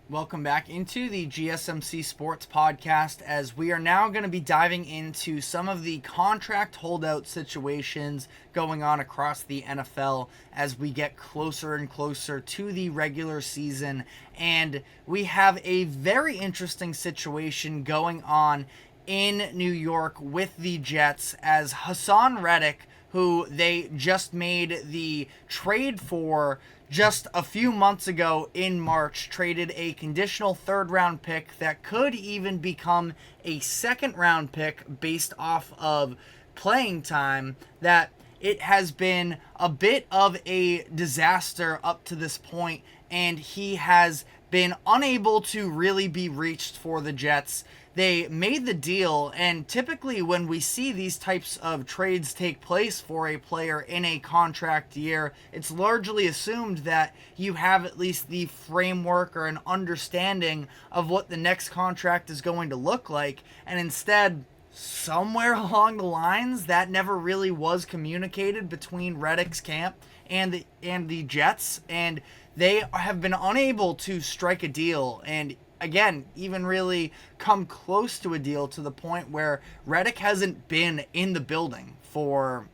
Welcome back into the GSMC Sports Podcast, as we are now going to be diving into some of the contract holdout situations going on across the NFL as we get closer and closer to the regular season. And we have a very interesting situation going on in New York with the Jets, as Haason Reddick, who they just made the trade for just a few months ago in March, traded a conditional third-round pick that could even become a second-round pick based off of playing time, that it has been a bit of a disaster up to this point, and he has been unable to really be reached for the Jets. They made the deal, and typically when we see these types of trades take place for a player in a contract year, it's largely assumed that you have at least the framework or an understanding of what the next contract is going to look like, and instead, somewhere along the lines, that never really was communicated between Reddick's camp and the Jets, and they have been unable to strike a deal, and again, even really come close to a deal, to the point where Reddick hasn't been in the building for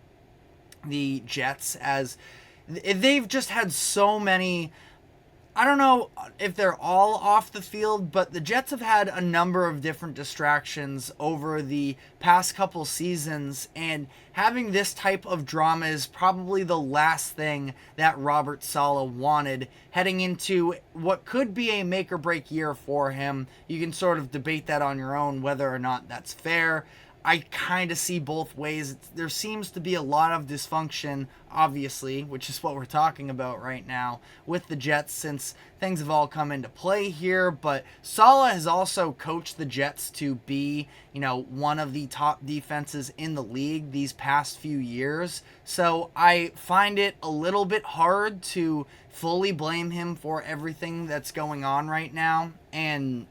the Jets, as they've just had so many. I don't know if they're all off the field, but the Jets have had a number of different distractions over the past couple seasons, and having this type of drama is probably the last thing that Robert Saleh wanted heading into what could be a make or break year for him. You can sort of debate that on your own, whether or not that's fair. I kind of see both ways. There seems to be a lot of dysfunction, obviously, which is what we're talking about right now with the Jets, since things have all come into play here. But Saleh has also coached the Jets to be, one of the top defenses in the league these past few years. So I find it a little bit hard to fully blame him for everything that's going on right now. And,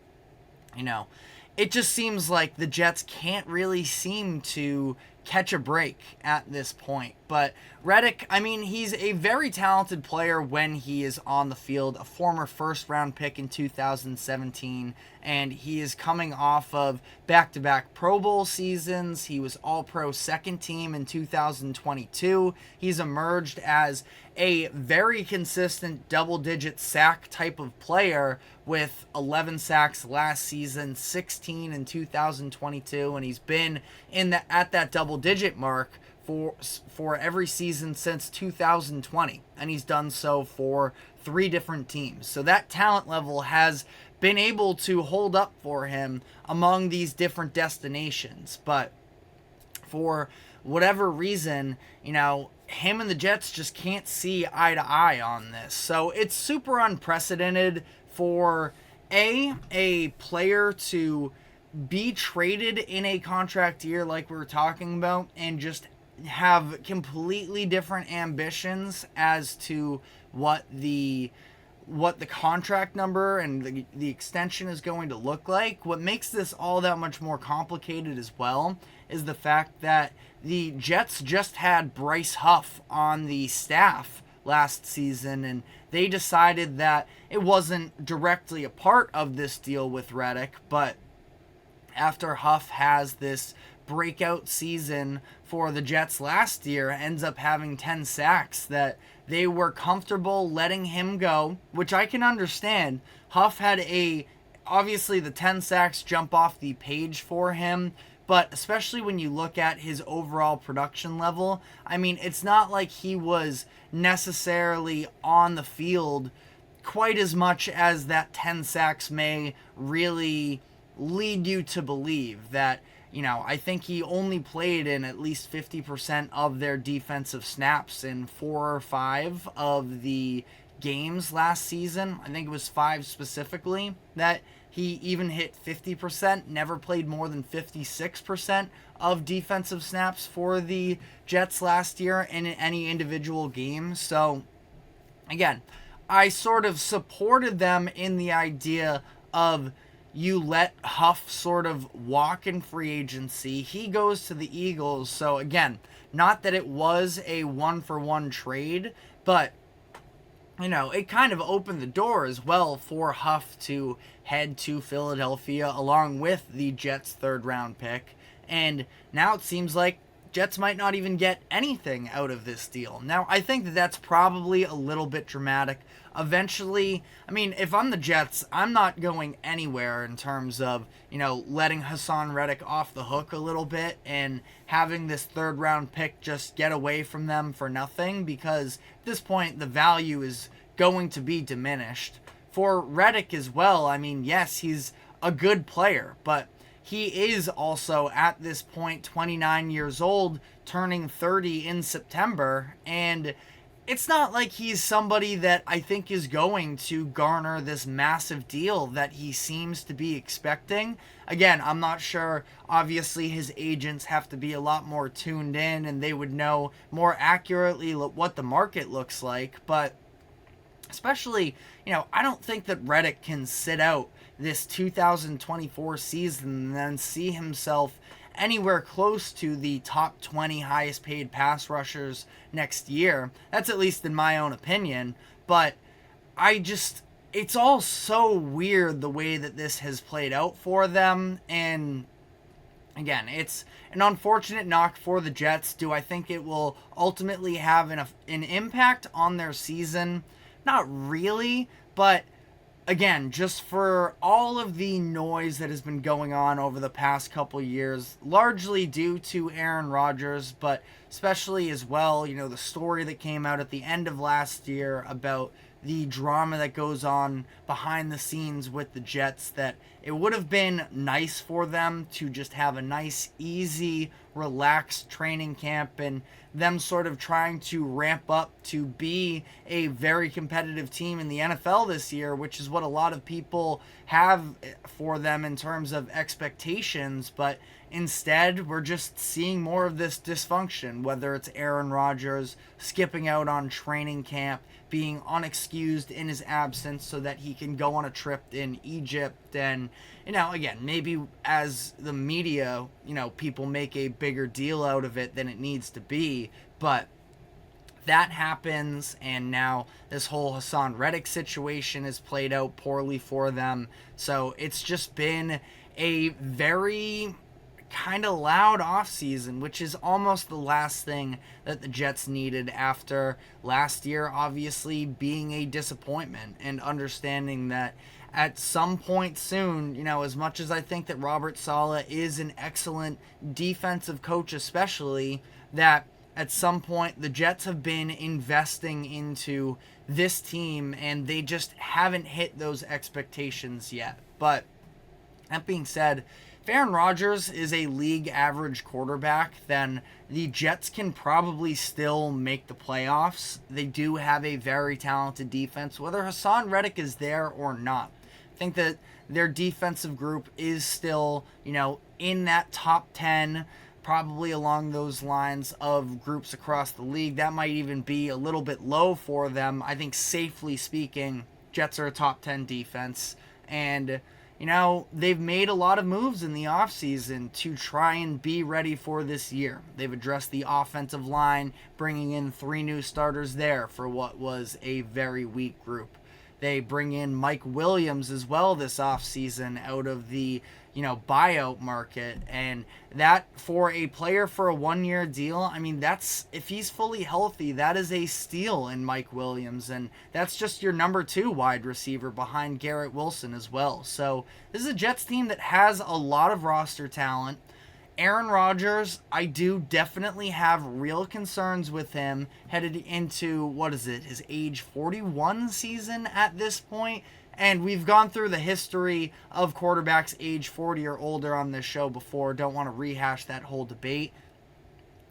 it just seems like the Jets can't really seem to catch a break at this point. But Reddick, he's a very talented player when he is on the field, a former first-round pick in 2017, and he is coming off of back-to-back Pro Bowl seasons. He was All-Pro second team in 2022. He's emerged as a very consistent double-digit sack type of player, with 11 sacks last season, 16 in 2022, and he's been at that double-digit mark for every season since 2020, and he's done so for 3 different teams. So that talent level has been able to hold up for him among these different destinations, but for whatever reason, him and the Jets just can't see eye to eye on this. So it's super unprecedented for a player to be traded in a contract year like we were talking about, and just have completely different ambitions as to what the contract number and the extension is going to look like. What makes this all that much more complicated as well is the fact that the Jets just had Bryce Huff on the staff last season, and they decided that it wasn't directly a part of this deal with Reddick, but after Huff has this breakout season for the Jets last year, ends up having 10 sacks, that they were comfortable letting him go, which I can understand. Huff had obviously the 10 sacks jump off the page for him, but especially when you look at his overall production level, it's not like he was necessarily on the field quite as much as that 10 sacks may really lead you to believe. That, I think he only played in at least 50% of their defensive snaps in 4 or 5 of the games last season. I think it was 5 specifically that he even hit 50%, never played more than 56% of defensive snaps for the Jets last year in any individual game. So, again, I sort of supported them in the idea of, you let Huff sort of walk in free agency. He goes to the Eagles. So, again, not that it was a one-for-one trade, but it kind of opened the door as well for Huff to head to Philadelphia along with the Jets' third-round pick. And now it seems like Jets might not even get anything out of this deal. Now, I think that that's probably a little bit dramatic. Eventually, if I'm the Jets, I'm not going anywhere in terms of, letting Haason Reddick off the hook a little bit and having this third-round pick just get away from them for nothing, because at this point, the value is going to be diminished. For Reddick as well, yes, he's a good player, but he is also, at this point, 29 years old, turning 30 in September, and it's not like he's somebody that I think is going to garner this massive deal that he seems to be expecting. Again, I'm not sure. Obviously, his agents have to be a lot more tuned in, and they would know more accurately what the market looks like, but especially, I don't think that Reddick can sit out this 2024 season and then see himself anywhere close to the top 20 highest paid pass rushers next year. That's at least in my own opinion. But it's all so weird the way that this has played out for them. And again, it's an unfortunate knock for the Jets. Do I think it will ultimately have an impact on their season? Not really, but again, just for all of the noise that has been going on over the past couple years, largely due to Aaron Rodgers, but especially as well, the story that came out at the end of last year about the drama that goes on behind the scenes with the Jets, that it would have been nice for them to just have a nice, easy, relaxed training camp and them sort of trying to ramp up to be a very competitive team in the NFL this year, which is what a lot of people have for them in terms of expectations. But instead, we're just seeing more of this dysfunction, whether it's Aaron Rodgers skipping out on training camp, being unexcused in his absence so that he can go on a trip in Egypt. And, again, maybe as the media, people make a bigger deal out of it than it needs to be. But that happens, and now this whole Haason Reddick situation is played out poorly for them. So it's just been a very kind of loud offseason, which is almost the last thing that the Jets needed after last year obviously being a disappointment, and understanding that at some point soon, as much as I think that Robert Saleh is an excellent defensive coach especially, that at some point the Jets have been investing into this team and they just haven't hit those expectations yet. But that being said, if Aaron Rodgers is a league average quarterback, then the Jets can probably still make the playoffs. They do have a very talented defense, whether Haason Reddick is there or not. I think that their defensive group is still, in that top 10, probably along those lines of groups across the league. That might even be a little bit low for them. I think, safely speaking, Jets are a top 10 defense. And they've made a lot of moves in the offseason to try and be ready for this year. They've addressed the offensive line, bringing in 3 new starters there for what was a very weak group. They bring in Mike Williams as well this offseason out of the buyout market, and that for a player for a 1-year deal, that's, if he's fully healthy, that is a steal in Mike Williams, and that's just your number 2 wide receiver behind Garrett Wilson as well. So this is a Jets team that has a lot of roster talent. Aaron Rodgers, I do definitely have real concerns with him headed into, his age 41 season at this point. And we've gone through the history of quarterbacks age 40 or older on this show before. Don't want to rehash that whole debate.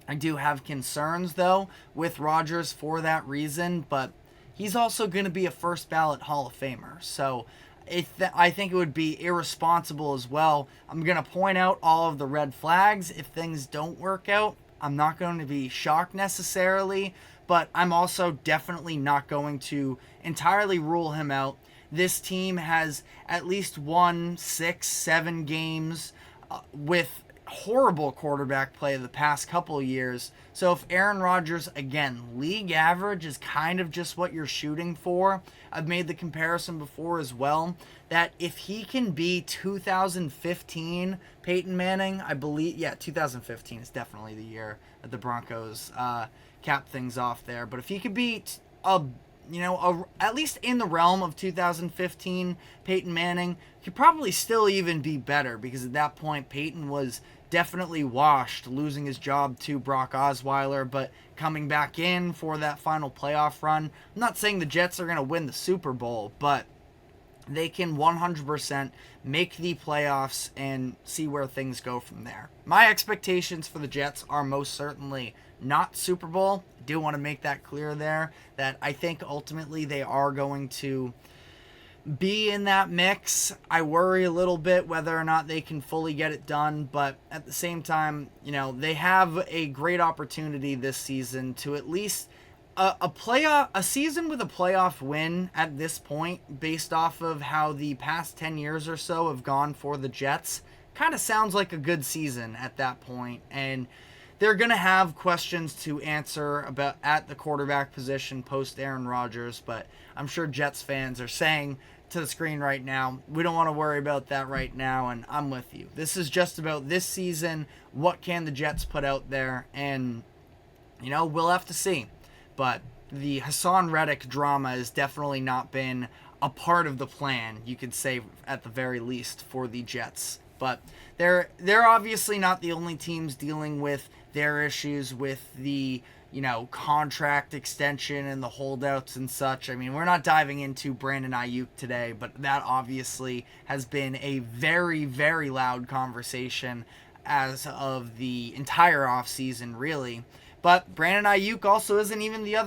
I do have concerns, though, with Rodgers for that reason, but he's also going to be a first ballot Hall of Famer. So I think it would be irresponsible as well. I'm going to point out all of the red flags if things don't work out. I'm not going to be shocked necessarily, but I'm also definitely not going to entirely rule him out. This team has at least won 6-7 games with horrible quarterback play the past couple of years. So if Aaron Rodgers, again, league average is kind of just what you're shooting for. I've made the comparison before as well, that if he can be 2015 Peyton Manning, I believe, 2015 is definitely the year that the Broncos capped things off there. But if he could be at least in the realm of 2015 Peyton Manning, could probably still even be better, because at that point Peyton was definitely washed, losing his job to Brock Osweiler, but coming back in for that final playoff run. I'm not saying the Jets are going to win the Super Bowl, but they can 100% make the playoffs and see where things go from there. My expectations for the Jets are most certainly not Super Bowl. I do want to make that clear there, that I think ultimately they are going to be in that mix. I worry a little bit whether or not they can fully get it done, but at the same time, they have a great opportunity this season to at least a season with a playoff win at this point, based off of how the past 10 years or so have gone for the Jets. Kind of sounds like a good season at that point, and they're going to have questions to answer about at the quarterback position post Aaron Rodgers, but I'm sure Jets fans are saying to the screen right now, we don't want to worry about that right now, and I'm with you. This is just about this season. What can the Jets put out there? And, we'll have to see. But the Haason Reddick drama has definitely not been a part of the plan, you could say, at the very least, for the Jets. But they're obviously not the only teams dealing with their issues with the contract extension and the holdouts and such. I mean, we're not diving into Brandon Ayuk today, but that obviously has been a very, very loud conversation as of the entire offseason, really. But Brandon Ayuk also isn't even the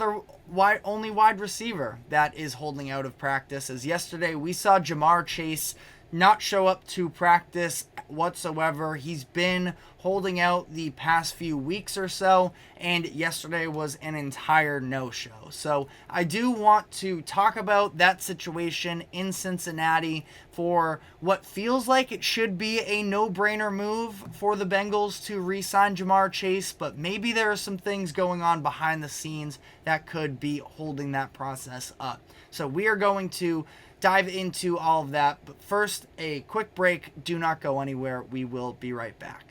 only wide receiver that is holding out of practice. As yesterday, we saw Jamar Chase not show up to practice whatsoever. He's been holding out the past few weeks or so, and yesterday was an entire no-show. So I do want to talk about that situation in Cincinnati for what feels like it should be a no-brainer move for the Bengals to re-sign Jamar Chase, but maybe there are some things going on behind the scenes that could be holding that process up. So we are going to dive into all of that, but first, a quick break. Do not go anywhere. We will be right back.